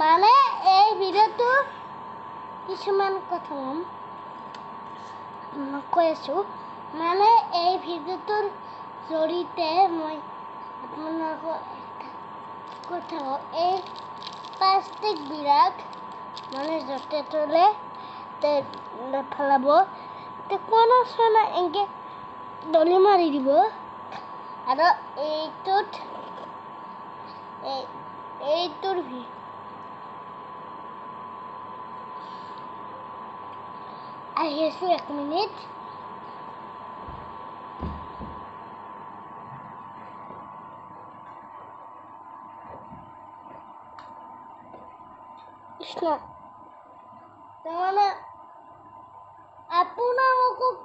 মানে এই ভিডিঅ'টো কিছুমান কথা কৈ আছোঁ মানে এই ভিডিঅ'টোৰ জৰিয়তে মই আপোনালোকক কথা কওঁ এই প্লাষ্টিকবিলাক মানে য'তে ত'তে নেপেলাব কোনো চনা এনেকৈ দলি মাৰি দিব আৰু এইটোৰ আহি আছোঁ 1 মিনিট কৃষ্ণ তাৰমানে আপোনালোকক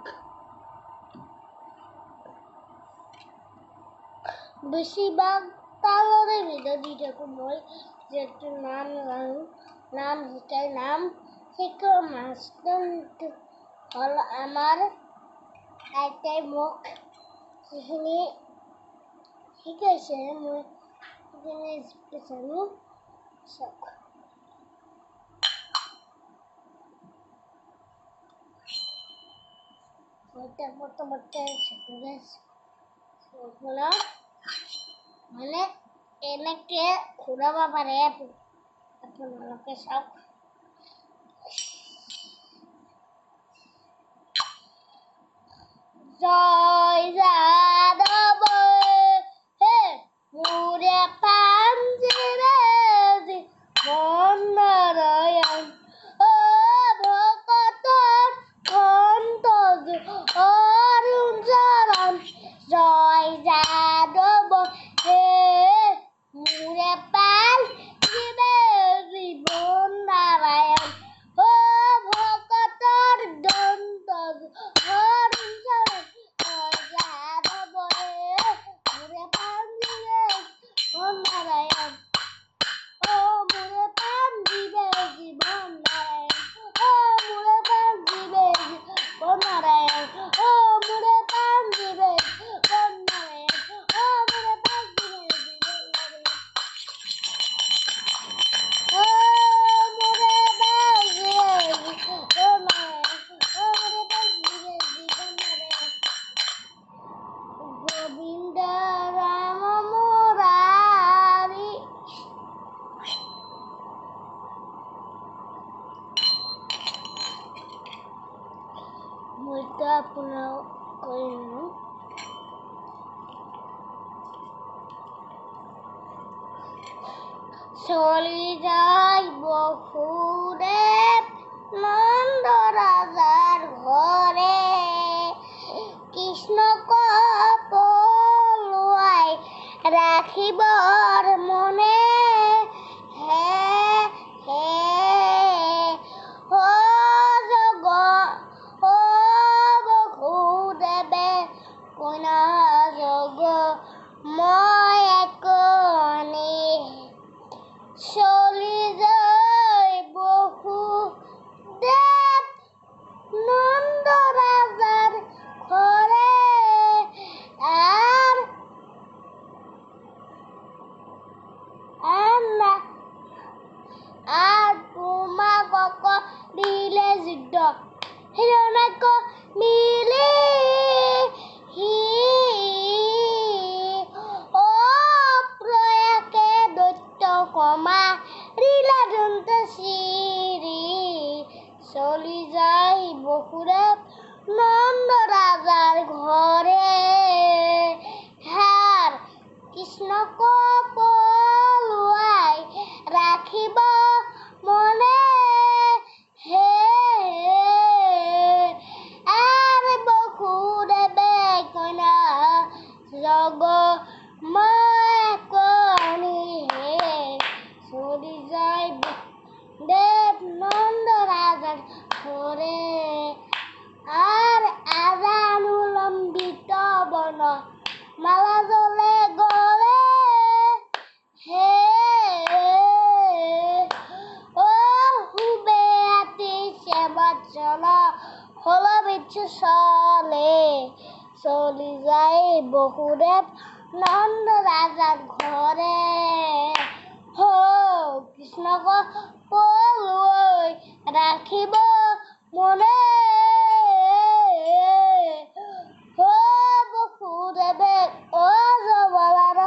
বেছিভাগ তালৰে ভিডিঅ' দি থাকোঁ মই যিহেতু নাম জানো নাম শিকাই নাম শিকোৱা মাষ্টৰটো হ'ল আমাৰ আইতাই মোক যিখিনি শিকাইছে মই সেইখিনি জানো চাওক প্ৰথমতে মানে এনেকৈ ঘূৰাব পাৰে আপোনালোকে চাওক জয় যাদৱ হে মোৰে পাঞ্জিৰাজী নাৰায়ণ ভকতৰ সন্তোষ অৰুণ চৰণ জয় যাদৱ হে মোৰে পাঞ্জিৰাজী নাৰায়ণ ভকতৰ দন্তজ অৰুণ চৰণ নারায়ণ ও মোরে পাঞ্জিবে জীবন নারায়ণ ও মোরে পাঞ্জিবে জীবন নারায়ণ ও মোরে পাঞ্জিবে জীবন নারায়ণ ও মোরে পাঞ্জিবে জীবন নারায়ণ ও মোরে পাঞ্জিবে জীবন নারায়ণ ও মোরে পাঞ্জিবে জীবন নারায়ণ গোবিন্দ রাম মুরারি মইতো আপোনাক কৈনো চলি যায় বসুদেৱ নন্দ ৰাজাৰ ঘৰে কৃষ্ণক পলুৱাই ৰাখিবৰ মনে হে হে বসুদেৱে কইনা জগ মই একনি চলি যায় বসুদেৱ নন্দ ৰাজাৰ ঘৰে তোমাক দিলে যুদ্ধ হিৰণ্যাক্ষ মিলি প্ৰয়াকে দৈত্য কমা ৰিলা দন্ত চিৰি চলি যায় বসুদেৱ নন্দ ৰাজাৰ ঘৰে হাৰ কৃষ্ণক পলুৱাই ৰাখিব মনে হে বসুদেৱে কইনা জগ মই একনি হে চলি যায় দেৱ নন্দ ৰাজাৰ ঘৰে আজানুলম্বিত বন মালা জলে গলে হে হুবেয়াতি সেবাত চলা হল বিচ্ছু চলে চলি যায় বসুদেৱ নন্দ ৰাজাৰ ঘৰে হো কৃষ্ণক পলুৱৈ ৰাখিব মনে হো বসুদেৱে অজবলাৰ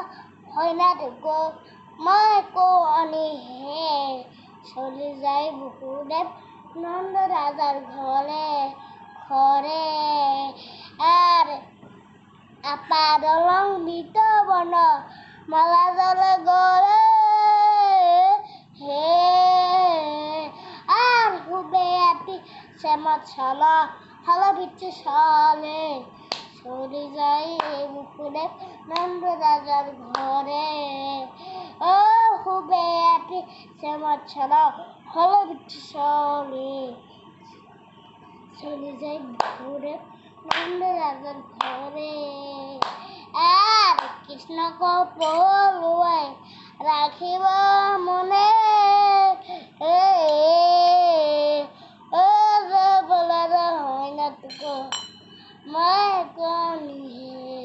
সৈন্যটোক মই কণিহে চলি যায় বসুদেৱ নন্দ ৰাজাৰ ঘৰে ঘৰে আপাদলং বিতবন মালা জলে গলে হে আৰ হুবে আতি শ্যামত চল হল বিচ্ছু চলে চলি যায় বসুদেৱ নন্দ রাজার ঘরে ও হুবে আতি শ্যামত চল হল বিচ্ছু চলে চলি যায় বসুদেৱ নন্দ ৰাজাৰ ঘৰে আৰ কৃষ্ণক পলুৱাই ৰাখিব মনে বলাৰ সৈন্যটোক মই কণিহে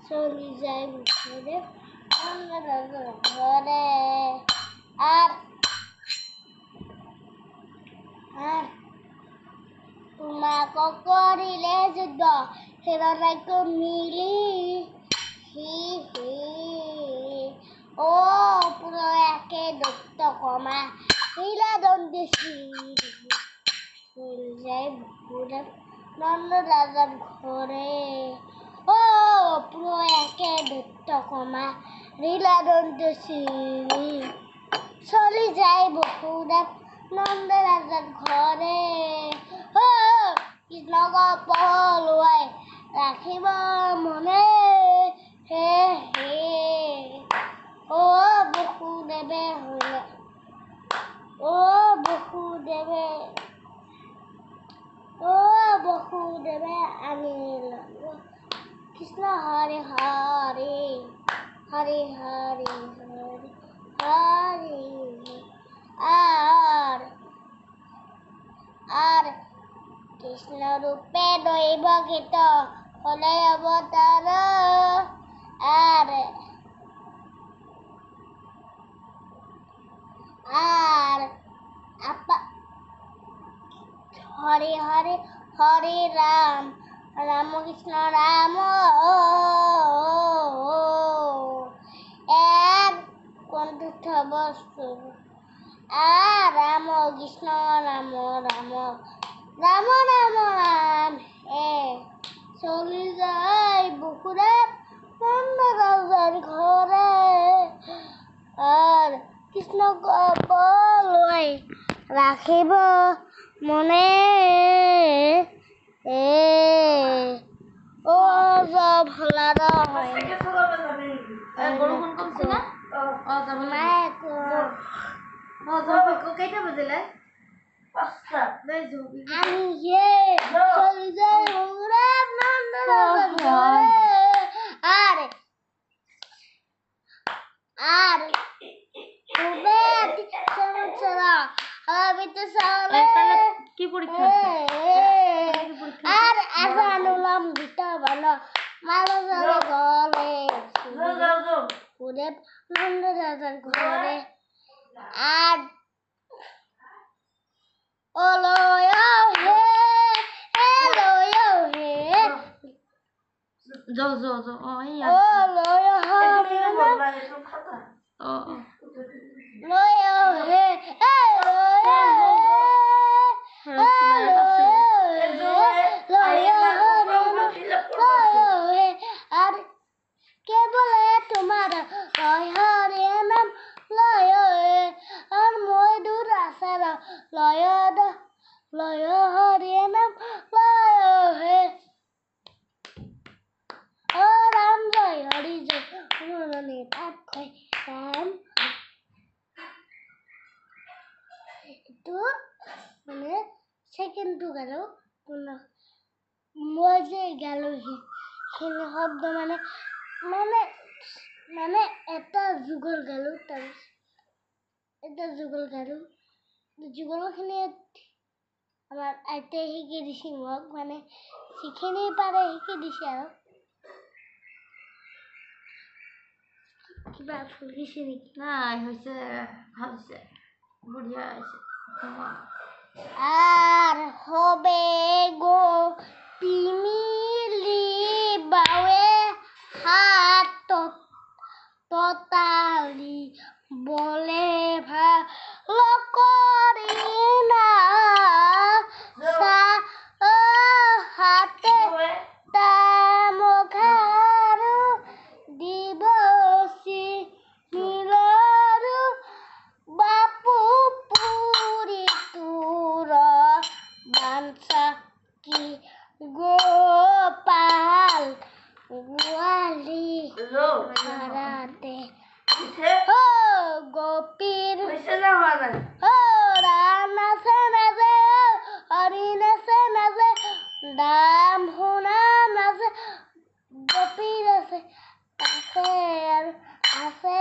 চলি যায় বসুদেৱ নন্দ ৰাজাৰ ঘৰে আৰ তোমাক কৰিলে যুদ্ধ হিৰণ্যাক্ষ মিলি হি ও পুৰয়াকে দত্ত কমা লীলা দণ্ডে চলি যায় বসুদেৱ নন্দ ৰাজাৰ ঘৰে ও পুৰয়াকে দত্ত কমা লীলা দণ্ডে চলি যায় বসুদেৱ নন্দ ৰাজাৰ ঘৰে ও কৃষ্ণক পলুৱাই ৰাখিব মনে হে ও বসুদেৱে আনিল কৃষ্ণ হৰি হৰি হৰি হৰি হৰি হৰি আর কৃষ্ণ রূপে দৈব গীত হলে অবতার আর হরে হরে হরে রাম রাম কৃষ্ণ রাম এক কণ্ঠ বস্তু আর রাম কৃষ্ণ রাম রাম রাম রাম রাম চলি যায় বসুদেৱ নন্দ ৰাজাৰ ঘৰে আৰ কৃষ্ণক পলুৱাই ৰাখিব মনে ও ভলাৰ কেইটা বাজিলে আমি চলি যায় বসুদেৱ নন্দ ৰাজাৰ ঘৰে আৰ হুবে আতি শ্যামত চল হল বিচ্ছু চলে কি পৰীক্ষা আৰ আসানুলম বিতবন মালা জলে গলে বসুদেৱ নন্দ ৰাজাৰ ঘৰে আর লয় হে যাও এই ও লয় হরে লয় হে আর কে বলে তোমার লয় হরে নাম লয় আর মই দূর আসার লয় হরে নাম লয় হে ও রাম জয় হরি জয় মননে তাত কয় রাম itu মানে সেকেন্ডটো গালো মই যে গালো সেইখিনি শব্দ মানে এটা যুগল গালো এটা যুগল গালো যুগলখিনি আমাৰ আইতাই শিকি দিছে মোক মানে যিখিনি পাৰে শিকি দিছে আৰু কিবা ফুল দিছে নেকি নাই হৈছে ভাল হৈছে বঢ়িয়া হৈছে আর হবে গো পিমিলি বাৱে হাত ততালি বলে ভাল কৰি না হাতে তামঘাৰু দিবসি মিলৰু বাপু পুৰি তোৰ বাঞ্ছা কি গোপাল গোৱালি ঘৰতে গোপীৰ ৰাম নাচে নাচে হৰি নাচে নাচে দাম শুনাম নাচে গোপীৰ আছে আছে আৰু আছে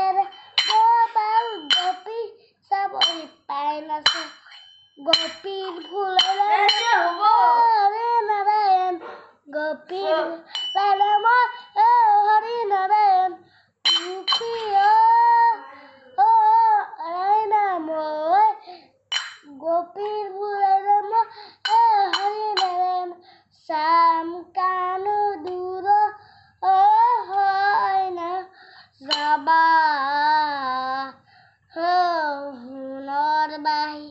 গোপাল গোপী চাবৰি পাই নাচে গোপীৰ ফুলেৰে হৰি নাৰায়ণ গোপীৰ নাম হৰি নাৰায়ণ গোপীৰ ফুলেৰে হৰি নাৰায়ণ চাম কানু দূৰ হয় না যাবা সোণৰ বাহি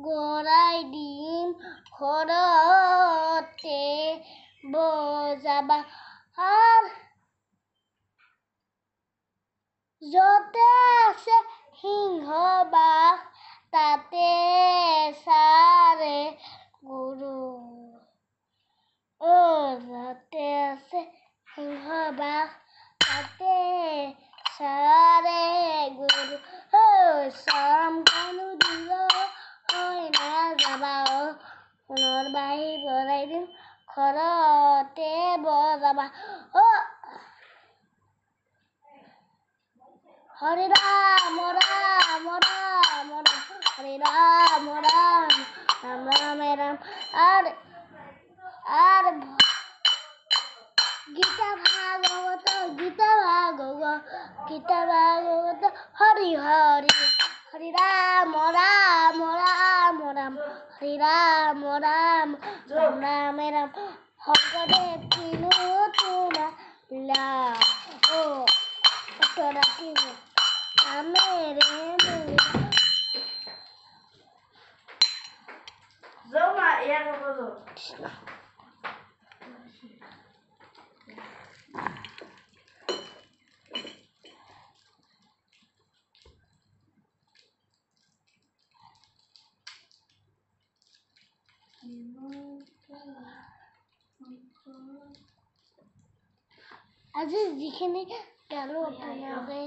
গৰাই দিম ঘৰতে বজাবা যতে আছে সিংহ বাস তাতে চাৰে গুৰু যতে আছে সিংহ বাস তাতে চাৰে গুৰু চাম কানু দূৰ হয় না যাবা সোণৰ বাহি বৰাই দিম ঘৰতে বজাবা হৰি ৰাম ৰাম ৰাম ৰাম হৰি ৰাম ৰাম ৰাম ৰাম ৰাম আৰ গীতা ভাগবত হৰি হৰি হৰি ৰাম ৰাম ৰাম ৰাম হৰি ৰাম ৰাম ৰাম ৰাম ৰাম শংকৰদেৱ কিনো তোমাৰ লীলা ৰাখিব আমেৰে আজি যিখিনি গালো আপোনালোকে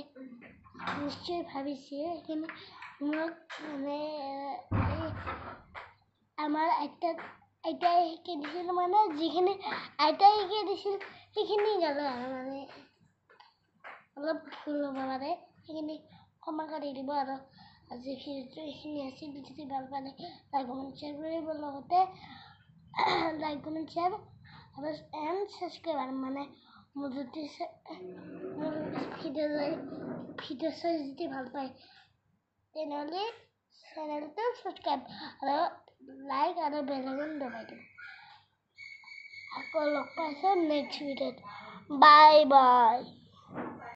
নিশ্চয় ভাবিছে সেইখিনি মোক মানে আমাৰ আইতাই শিকাই দিছিল মানে যিখিনি আইতাই শিকাই দিছিল সেইখিনি গালো আৰু মানে অলপ ভুল হ'ব পাৰে সেইখিনি ক্ষমা কৰি দিব আৰু আজি ভিডিঅ'টো এইখিনি আছিল যদি ভাল পালে লাইক কমেণ্ট শ্বেয়াৰ কৰিব লগতে like comment share and subscribe মানে মোৰ যদি মোৰ ভিডিঅ' চাই যদি ভাল পায় তেনেহ'লে চেনেলটো ছাবস্ক্ৰাইব আৰু লাইক আৰু বেল আইকন দবাই দিব আকৌ লগ পাইছোঁ নেক্সট ভিডিঅ'ত বাই বাই